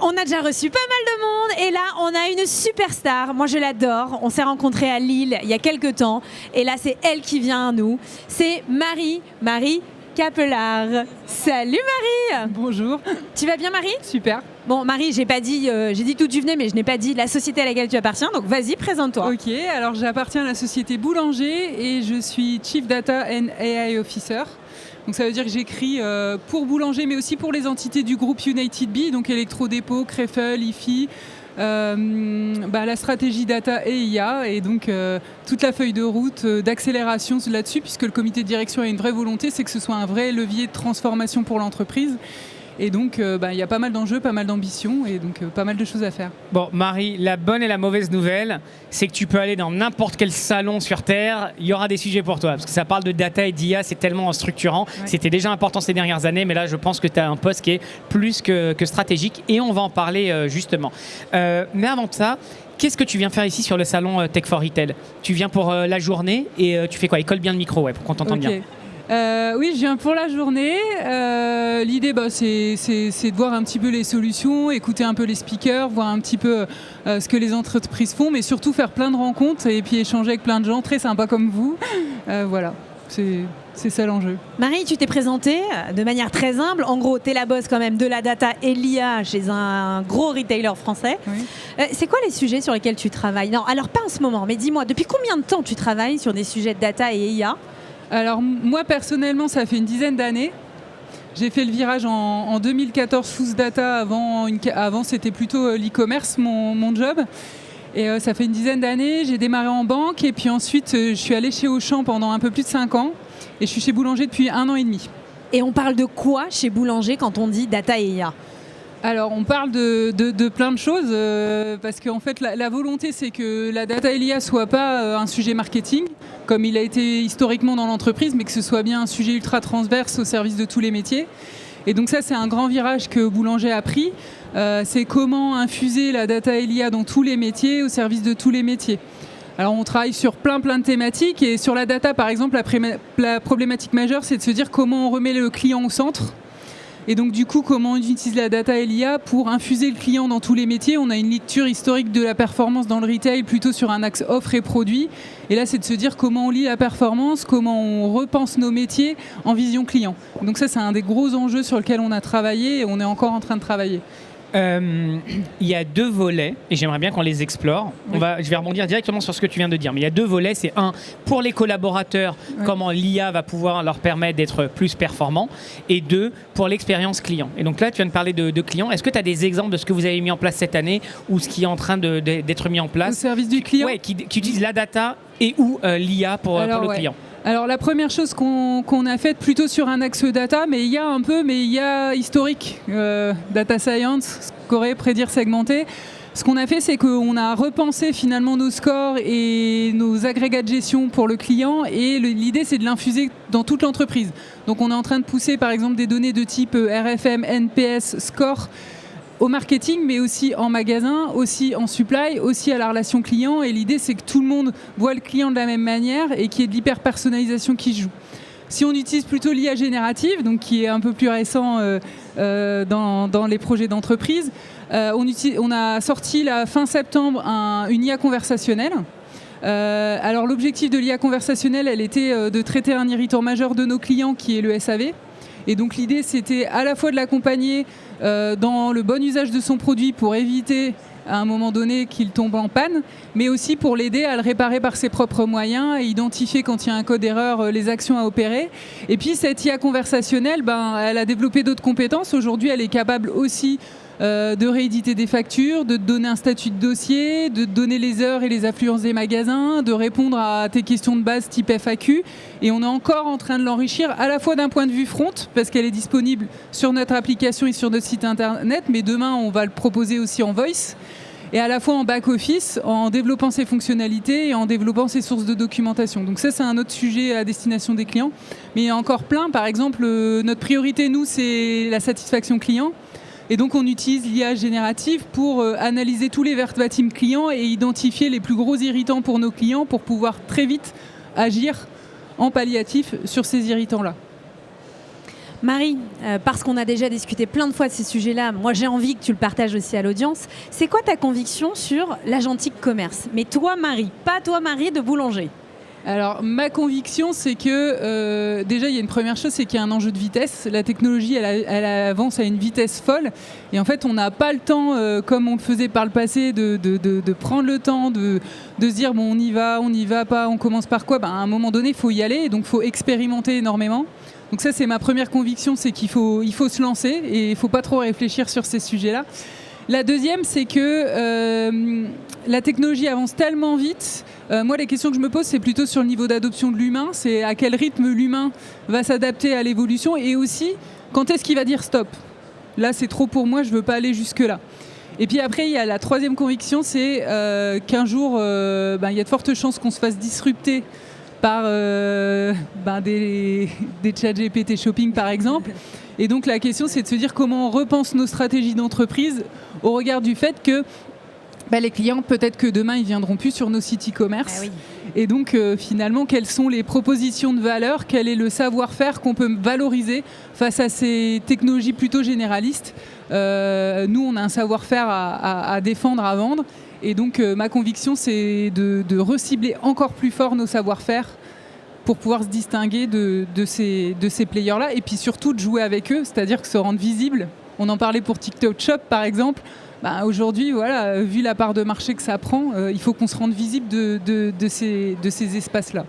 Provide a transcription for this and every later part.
On a déjà reçu pas mal de monde et là on a une superstar, moi je l'adore, on s'est rencontrés à Lille il y a quelques temps et là c'est elle qui vient à nous, c'est Marie Capelard. Salut Marie. Bonjour. Tu vas bien Marie? Super. Bon Marie, j'ai dit d'où tu venais mais je n'ai pas dit la société à laquelle tu appartiens, donc vas-y présente-toi. Ok, alors j'appartiens à la société Boulanger et je suis Chief Data and AI Officer. Donc ça veut dire que j'écris pour Boulanger, mais aussi pour les entités du groupe United Bee, donc Electrodépôt, Crefel, IFI, la stratégie data et IA, et donc toute la feuille de route d'accélération là-dessus, puisque le comité de direction a une vraie volonté, c'est que ce soit un vrai levier de transformation pour l'entreprise. Et donc, il y a pas mal d'enjeux, pas mal d'ambitions et donc pas mal de choses à faire. Bon, Marie, la bonne et la mauvaise nouvelle, c'est que tu peux aller dans n'importe quel salon sur Terre, il y aura des sujets pour toi. Parce que ça parle de data et d'IA, c'est tellement structurant. Ouais. C'était déjà important ces dernières années, mais là, je pense que tu as un poste qui est plus que stratégique. Et on va en parler justement. Mais avant ça, qu'est-ce que tu viens faire ici sur le salon Tech4Retail? Tu viens pour la journée et tu fais quoi? Colle bien le micro, ouais, pour qu'on t'entende bien. Oui, je viens pour la journée. L'idée, c'est de voir un petit peu les solutions, écouter un peu les speakers, voir un petit peu ce que les entreprises font, mais surtout faire plein de rencontres et puis échanger avec plein de gens très sympas comme vous. Voilà, c'est ça l'enjeu. Marie, tu t'es présentée de manière très humble. En gros, tu es la boss quand même de la data et l'IA chez un gros retailer français. Oui. C'est quoi les sujets sur lesquels tu travailles? Non, alors pas en ce moment, mais dis-moi, depuis combien de temps tu travailles sur des sujets de data et IA? Alors moi personnellement ça fait une dizaine d'années. J'ai fait le virage en 2014 sous data, avant c'était plutôt l'e-commerce mon job. Et ça fait une dizaine d'années, j'ai démarré en banque et puis ensuite je suis allée chez Auchan pendant un peu plus de 5 ans et je suis chez Boulanger depuis 1 an et demi. Et on parle de quoi chez Boulanger quand on dit data et IA? Alors, on parle de plein de choses parce qu'en fait, la volonté, c'est que la data et l'IA ne soit pas un sujet marketing, comme il a été historiquement dans l'entreprise, mais que ce soit bien un sujet ultra transverse au service de tous les métiers. Et donc ça, c'est un grand virage que Boulanger a pris. C'est comment infuser la data et l'IA dans tous les métiers, au service de tous les métiers. Alors, on travaille sur plein de thématiques. Et sur la data, par exemple, la problématique majeure, c'est de se dire comment on remet le client au centre. Et donc du coup, comment on utilise la data et l'IA pour infuser le client dans tous les métiers. On a une lecture historique de la performance dans le retail plutôt sur un axe offre et produit. Et là, c'est de se dire comment on lit la performance, comment on repense nos métiers en vision client. Donc ça, c'est un des gros enjeux sur lequel on a travaillé et on est encore en train de travailler. Il y a 2 volets et j'aimerais bien qu'on les explore. Oui. Je vais rebondir directement sur ce que tu viens de dire. Mais il y a 2 volets. C'est un, pour les collaborateurs, comment l'IA va pouvoir leur permettre d'être plus performants. Et 2, pour l'expérience client. Et donc là, tu viens de parler de clients. Est-ce que tu as des exemples de ce que vous avez mis en place cette année ou ce qui est en train d'être mis en place? Au service du client? Oui, qui utilise la data et ou l'IA pour le client. Alors la première chose qu'on a faite plutôt sur un axe data, mais il y a historique, data science, scorer, prédire, segmenter. Ce qu'on a fait, c'est qu'on a repensé finalement nos scores et nos agrégats de gestion pour le client et l'idée c'est de l'infuser dans toute l'entreprise. Donc on est en train de pousser par exemple des données de type RFM, NPS, score au marketing, mais aussi en magasin, aussi en supply, aussi à la relation client. Et l'idée, c'est que tout le monde voit le client de la même manière et qu'il y ait de l'hyper-personnalisation qui se joue. Si on utilise plutôt l'IA générative, donc qui est un peu plus récent dans les projets d'entreprise, on a sorti la fin septembre une IA conversationnelle. Alors l'objectif de l'IA conversationnelle, elle était de traiter un irritant majeur de nos clients qui est le SAV. Et donc l'idée, c'était à la fois de l'accompagner dans le bon usage de son produit pour éviter à un moment donné qu'il tombe en panne, mais aussi pour l'aider à le réparer par ses propres moyens et identifier quand il y a un code erreur les actions à opérer. Et puis cette IA conversationnelle, elle a développé d'autres compétences. Aujourd'hui, elle est capable aussi de rééditer des factures, de te donner un statut de dossier, de te donner les heures et les affluences des magasins, de répondre à tes questions de base type FAQ. Et on est encore en train de l'enrichir à la fois d'un point de vue front, parce qu'elle est disponible sur notre application et sur notre site internet, mais demain on va le proposer aussi en voice. Et à la fois en back-office, en développant ses fonctionnalités et en développant ses sources de documentation. Donc ça, c'est un autre sujet à destination des clients. Mais il y a encore plein. Par exemple, notre priorité, nous, c'est la satisfaction client. Et donc, on utilise l'IA générative pour analyser tous les verbatim clients et identifier les plus gros irritants pour nos clients pour pouvoir très vite agir en palliatif sur ces irritants-là. Marie, parce qu'on a déjà discuté plein de fois de ces sujets-là, moi j'ai envie que tu le partages aussi à l'audience. C'est quoi ta conviction sur l'agentique commerce? Mais toi Marie, pas toi Marie de boulanger. Alors, ma conviction, c'est que déjà, il y a une première chose, c'est qu'il y a un enjeu de vitesse. La technologie, elle avance à une vitesse folle. Et en fait, on n'a pas le temps, comme on le faisait par le passé, de prendre le temps, de se dire, bon, on y va pas, on commence par quoi? À un moment donné, il faut y aller. Et donc, il faut expérimenter énormément. Donc ça, c'est ma première conviction, c'est qu'il faut se lancer et il ne faut pas trop réfléchir sur ces sujets-là. La deuxième, c'est que la technologie avance tellement vite. Moi, les questions que je me pose, c'est plutôt sur le niveau d'adoption de l'humain. C'est à quel rythme l'humain va s'adapter à l'évolution et aussi, quand est-ce qu'il va dire stop? Là, c'est trop pour moi, je ne veux pas aller jusque-là. Et puis après, il y a la troisième conviction, c'est qu'un jour, il y a de fortes chances qu'on se fasse disrupter par des chat GPT shopping, par exemple. Et donc, la question, c'est de se dire comment on repense nos stratégies d'entreprise au regard du fait que les clients, peut-être que demain, ils ne viendront plus sur nos sites e-commerce. Ah oui. Et donc, finalement, quelles sont les propositions de valeur? Quel est le savoir-faire qu'on peut valoriser face à ces technologies plutôt généralistes? Nous, on a un savoir-faire à défendre, à vendre. Et donc, ma conviction, c'est de recibler encore plus fort nos savoir-faire pour pouvoir se distinguer de ces players-là. Et puis surtout, de jouer avec eux, c'est-à-dire que se rendre visible. On en parlait pour TikTok Shop, par exemple. Aujourd'hui, voilà, vu la part de marché que ça prend, il faut qu'on se rende visible de ces espaces-là.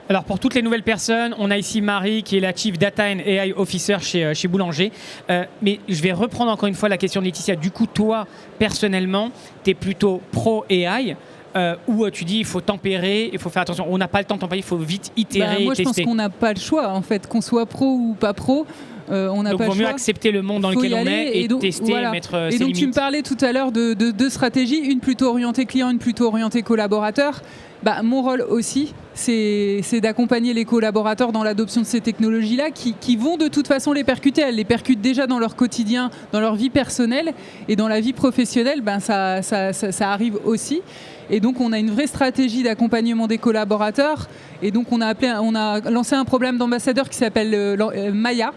Alors pour toutes les nouvelles personnes, on a ici Marie qui est la Chief Data and AI Officer chez Boulanger. Mais je vais reprendre encore une fois la question de Laetitia. Du coup, toi, personnellement, tu es plutôt pro AI où tu dis il faut tempérer, il faut faire attention. On n'a pas le temps de tempérer, il faut vite itérer moi, et tester. Je pense qu'on n'a pas le choix, en fait, qu'on soit pro ou pas pro. On n'a donc, il vaut mieux accepter le monde dans lequel on est et donc, tester, voilà. Mettre ses limites. Et donc, tu me parlais tout à l'heure de deux stratégies, une plutôt orientée client, une plutôt orientée collaborateur. Mon rôle aussi, c'est d'accompagner les collaborateurs dans l'adoption de ces technologies-là qui vont de toute façon les percuter. Elles les percutent déjà dans leur quotidien, dans leur vie personnelle et dans la vie professionnelle, ça arrive aussi. Et donc, on a une vraie stratégie d'accompagnement des collaborateurs. Et donc, on a lancé un programme d'ambassadeur qui s'appelle Maya.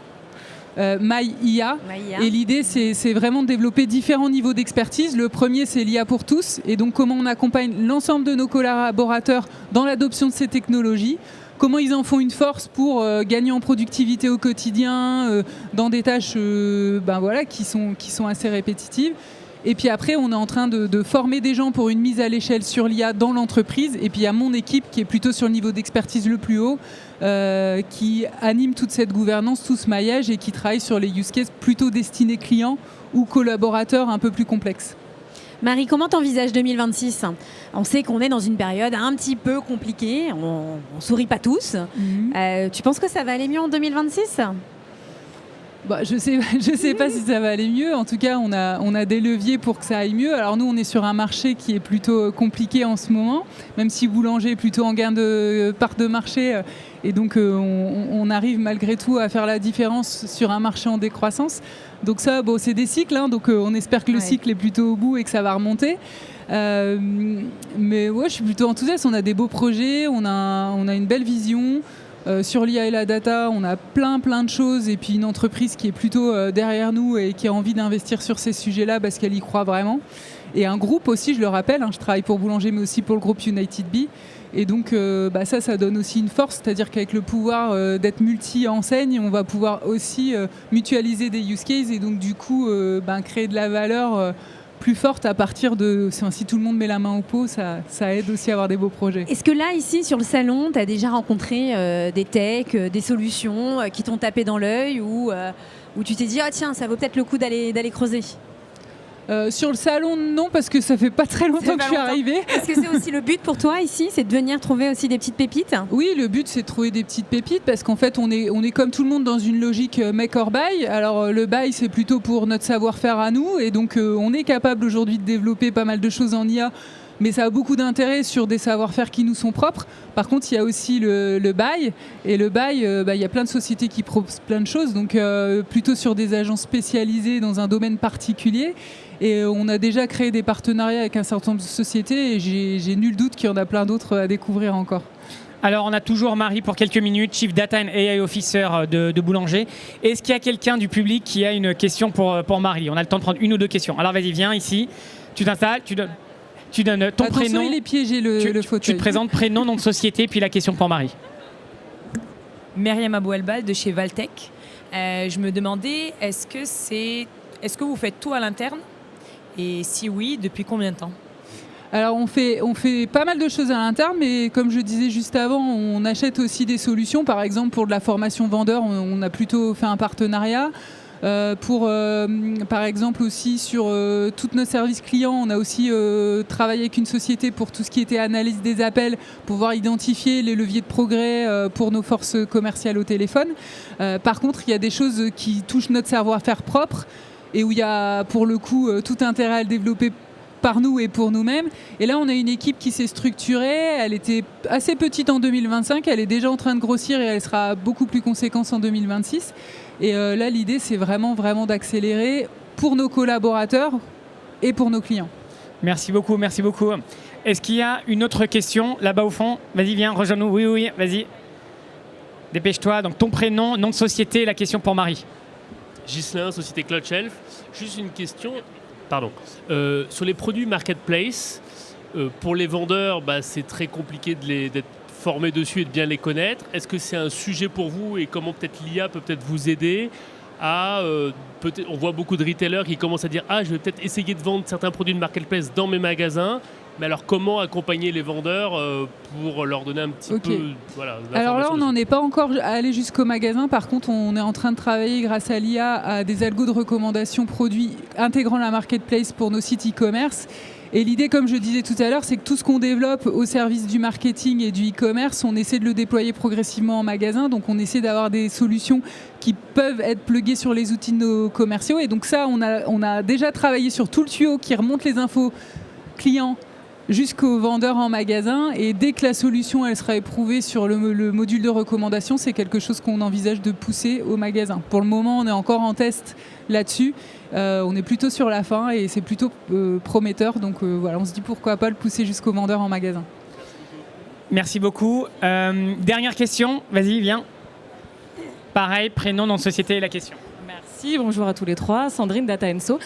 MyIA. Et l'idée, c'est vraiment de développer différents niveaux d'expertise. Le premier, c'est l'IA pour tous. Et donc, comment on accompagne l'ensemble de nos collaborateurs dans l'adoption de ces technologies. Comment ils en font une force pour gagner en productivité au quotidien, dans des tâches qui sont assez répétitives. Et puis après, on est en train de former des gens pour une mise à l'échelle sur l'IA dans l'entreprise. Et puis il y a mon équipe qui est plutôt sur le niveau d'expertise le plus haut, qui anime toute cette gouvernance, tout ce maillage et qui travaille sur les use cases plutôt destinés clients ou collaborateurs un peu plus complexes. Marie, comment t'envisages 2026 ? On sait qu'on est dans une période un petit peu compliquée, on sourit pas tous. Tu penses que ça va aller mieux en 2026 ? Je sais pas si ça va aller mieux. En tout cas, on a des leviers pour que ça aille mieux. Alors nous, on est sur un marché qui est plutôt compliqué en ce moment, même si Boulanger est plutôt en gain de part de marché. Et donc, on arrive malgré tout à faire la différence sur un marché en décroissance. Donc ça, c'est des cycles. Donc on espère que le cycle est plutôt au bout et que ça va remonter. Mais ouais, je suis plutôt enthousiaste. On a des beaux projets, on a une belle vision. Sur l'IA et la data, on a plein de choses et puis une entreprise qui est plutôt derrière nous et qui a envie d'investir sur ces sujets-là parce qu'elle y croit vraiment. Et un groupe aussi, je le rappelle, je travaille pour Boulanger mais aussi pour le groupe United Bee. Et donc ça donne aussi une force, c'est-à-dire qu'avec le pouvoir d'être multi-enseigne, on va pouvoir aussi mutualiser des use cases et donc du coup créer de la valeur plus forte à partir de... Si tout le monde met la main au pot, ça aide aussi à avoir des beaux projets. Est-ce que là, ici, sur le salon, tu as déjà rencontré des techs, des solutions qui t'ont tapé dans l'œil ou tu t'es dit « Ah tiens, ça vaut peut-être le coup d'aller creuser » ? Sur le salon, non, parce que ça fait pas très longtemps que je suis arrivée. Est-ce que c'est aussi le but pour toi ici, c'est de venir trouver aussi des petites pépites ? Oui, le but c'est de trouver des petites pépites parce qu'en fait on est comme tout le monde dans une logique make or buy. Alors le buy c'est plutôt pour notre savoir-faire à nous et donc on est capable aujourd'hui de développer pas mal de choses en IA. Mais ça a beaucoup d'intérêt sur des savoir-faire qui nous sont propres. Par contre, il y a aussi le buy. Et le buy, il y a plein de sociétés qui proposent plein de choses. Donc, plutôt sur des agences spécialisées dans un domaine particulier. Et on a déjà créé des partenariats avec un certain nombre de sociétés. Et j'ai nul doute qu'il y en a plein d'autres à découvrir encore. Alors, on a toujours Marie pour quelques minutes, Chief Data and AI Officer de Boulanger. Est-ce qu'il y a quelqu'un du public qui a une question pour Marie? On a le temps de prendre une ou deux questions. Alors, vas-y, viens ici. Tu t'installes, tu donnes ton prénom. Il est piégé, le fauteuil. Tu te présentes prénom, nom de société, puis la question pour Marie. Myriam Abouelbal de chez Valtech. Je me demandais, est-ce que vous faites tout à l'interne? Et si oui, depuis combien de temps? Alors on fait pas mal de choses à l'interne, mais comme je disais juste avant, on achète aussi des solutions. Par exemple, pour de la formation vendeur, on a plutôt fait un partenariat. Par exemple aussi sur tous nos services clients, on a aussi travaillé avec une société pour tout ce qui était analyse des appels, pour pouvoir identifier les leviers de progrès pour nos forces commerciales au téléphone. Par contre, il y a des choses qui touchent notre savoir-faire propre et où il y a pour le coup tout intérêt à le développer par nous et pour nous-mêmes. Et là, on a une équipe qui s'est structurée. Elle était assez petite en 2025. Elle est déjà en train de grossir et elle sera beaucoup plus conséquente en 2026. Et là, l'idée, c'est vraiment d'accélérer pour nos collaborateurs et pour nos clients. Merci beaucoup, merci beaucoup. Est-ce qu'il y a une autre question là-bas au fond? Vas-y, viens, rejoins-nous. Oui, vas-y. Dépêche-toi. Donc, ton prénom, nom de société, la question pour Marie. Ghislain, société Cloud Shelf. Juste une question. Sur les produits marketplace, pour les vendeurs, c'est très compliqué d'être formés dessus et de bien les connaître. Est-ce que c'est un sujet pour vous et comment peut-être l'IA peut peut-être vous aider à... on voit beaucoup de retailers qui commencent à dire « Ah, je vais peut-être essayer de vendre certains produits de marketplace dans mes magasins ». Mais alors, comment accompagner les vendeurs pour leur donner un petit peu... Voilà, alors là, on n'en est pas encore allé jusqu'au magasin. Par contre, on est en train de travailler grâce à l'IA à des algos de recommandation produits intégrant la marketplace pour nos sites e-commerce. Et l'idée, comme je disais tout à l'heure, c'est que tout ce qu'on développe au service du marketing et du e-commerce, on essaie de le déployer progressivement en magasin. Donc, on essaie d'avoir des solutions qui peuvent être pluguées sur les outils de nos commerciaux. Et donc ça, on a déjà travaillé sur tout le tuyau qui remonte les infos clients jusqu'aux vendeurs en magasin, et dès que la solution elle sera éprouvée sur le module de recommandation, c'est quelque chose qu'on envisage de pousser au magasin. Pour le moment, on est encore en test là-dessus. On est plutôt sur la fin et c'est plutôt prometteur. Donc voilà, on se dit pourquoi pas le pousser jusqu'aux vendeurs en magasin. Merci beaucoup. Dernière question, vas-y, viens. Pareil, prénom, nom de société et la question. Merci, bonjour à tous les trois. Sandrine, Data & So.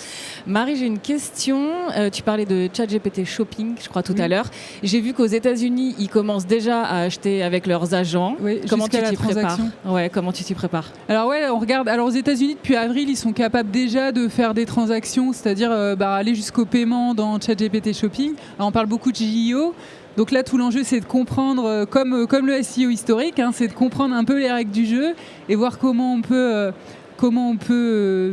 Marie, j'ai une question. Tu parlais de ChatGPT Shopping, je crois, tout à l'heure. J'ai vu qu'aux États-Unis, ils commencent déjà à acheter avec leurs agents. Oui, comment tu t'y prépares? Ouais, comment tu t'y prépares? Alors on regarde. Alors aux États-Unis, depuis avril, ils sont capables déjà de faire des transactions, c'est-à-dire aller jusqu'au paiement dans ChatGPT Shopping. Alors, on parle beaucoup de JIO. Donc là, tout l'enjeu, c'est de comprendre, comme le SEO historique, c'est de comprendre un peu les règles du jeu et voir comment on peut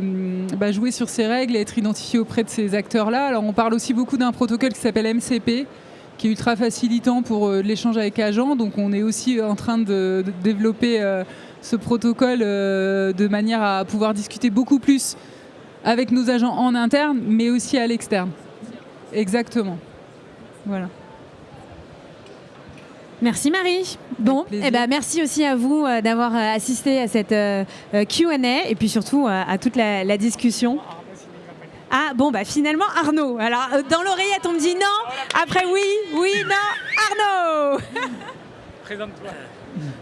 jouer sur ces règles et être identifié auprès de ces acteurs-là. Alors, on parle aussi beaucoup d'un protocole qui s'appelle MCP, qui est ultra facilitant pour l'échange avec agents. Donc, on est aussi en train de développer ce protocole de manière à pouvoir discuter beaucoup plus avec nos agents en interne, mais aussi à l'externe. Exactement. Voilà. Merci Marie. Bon, merci aussi à vous d'avoir assisté à cette Q&A et puis surtout à toute la discussion. Ah bon, finalement Arnaud. Alors dans l'oreillette on me dit non, après oui, non, Arnaud. Présente-toi.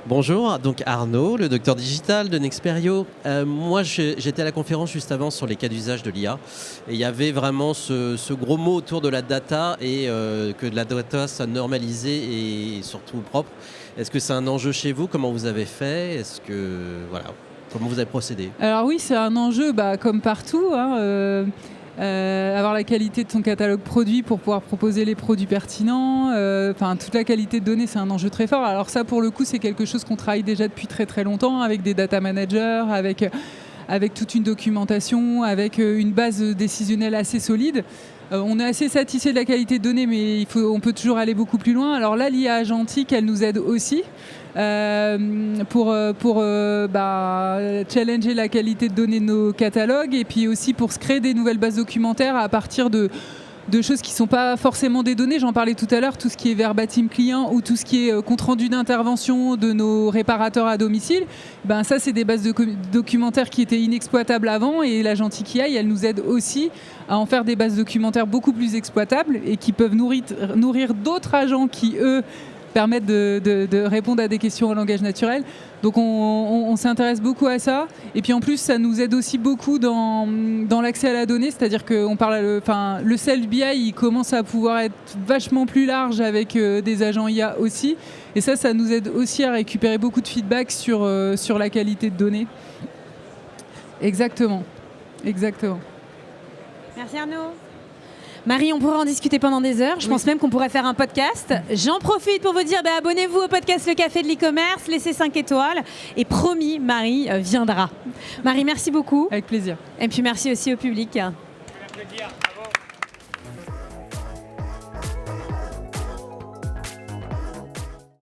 Bonjour, donc Arnaud, le docteur digital de Nexperio. Moi, j'étais à la conférence juste avant sur les cas d'usage de l'IA. Et il y avait vraiment ce gros mot autour de la data et que la data soit normalisée et surtout propre. Est-ce que c'est un enjeu chez vous? Comment vous avez fait? Comment vous avez procédé? Alors oui, c'est un enjeu comme partout. Avoir la qualité de ton catalogue produit pour pouvoir proposer les produits pertinents, toute la qualité de données, c'est un enjeu très fort. Alors ça, pour le coup, c'est quelque chose qu'on travaille déjà depuis très très longtemps avec des data managers, avec toute une documentation, avec une base décisionnelle assez solide. On est assez satisfait de la qualité de données, mais on peut toujours aller beaucoup plus loin. Alors là, l'IA agentique, elle nous aide aussi pour challenger la qualité de données de nos catalogues et puis aussi pour se créer des nouvelles bases documentaires à partir de choses qui ne sont pas forcément des données. J'en parlais tout à l'heure, tout ce qui est verbatim client ou tout ce qui est compte-rendu d'intervention de nos réparateurs à domicile. Ça, c'est des bases documentaires qui étaient inexploitables avant et l'agentique AI, elle nous aide aussi à en faire des bases documentaires beaucoup plus exploitables et qui peuvent nourrir d'autres agents qui, eux, permettre de répondre à des questions en langage naturel. Donc on s'intéresse beaucoup à ça. Et puis en plus, ça nous aide aussi beaucoup dans l'accès à la donnée. C'est-à-dire que le self-BI, il commence à pouvoir être vachement plus large avec des agents IA aussi. Et ça nous aide aussi à récupérer beaucoup de feedback sur la qualité de données. Exactement. Merci Arnaud. Marie, on pourrait en discuter pendant des heures. Je pense même qu'on pourrait faire un podcast. J'en profite pour vous dire, abonnez-vous au podcast Le Café de l'e-commerce, laissez 5 étoiles. Et promis, Marie viendra. Marie, merci beaucoup. Avec plaisir. Et puis merci aussi au public. Applaudissements.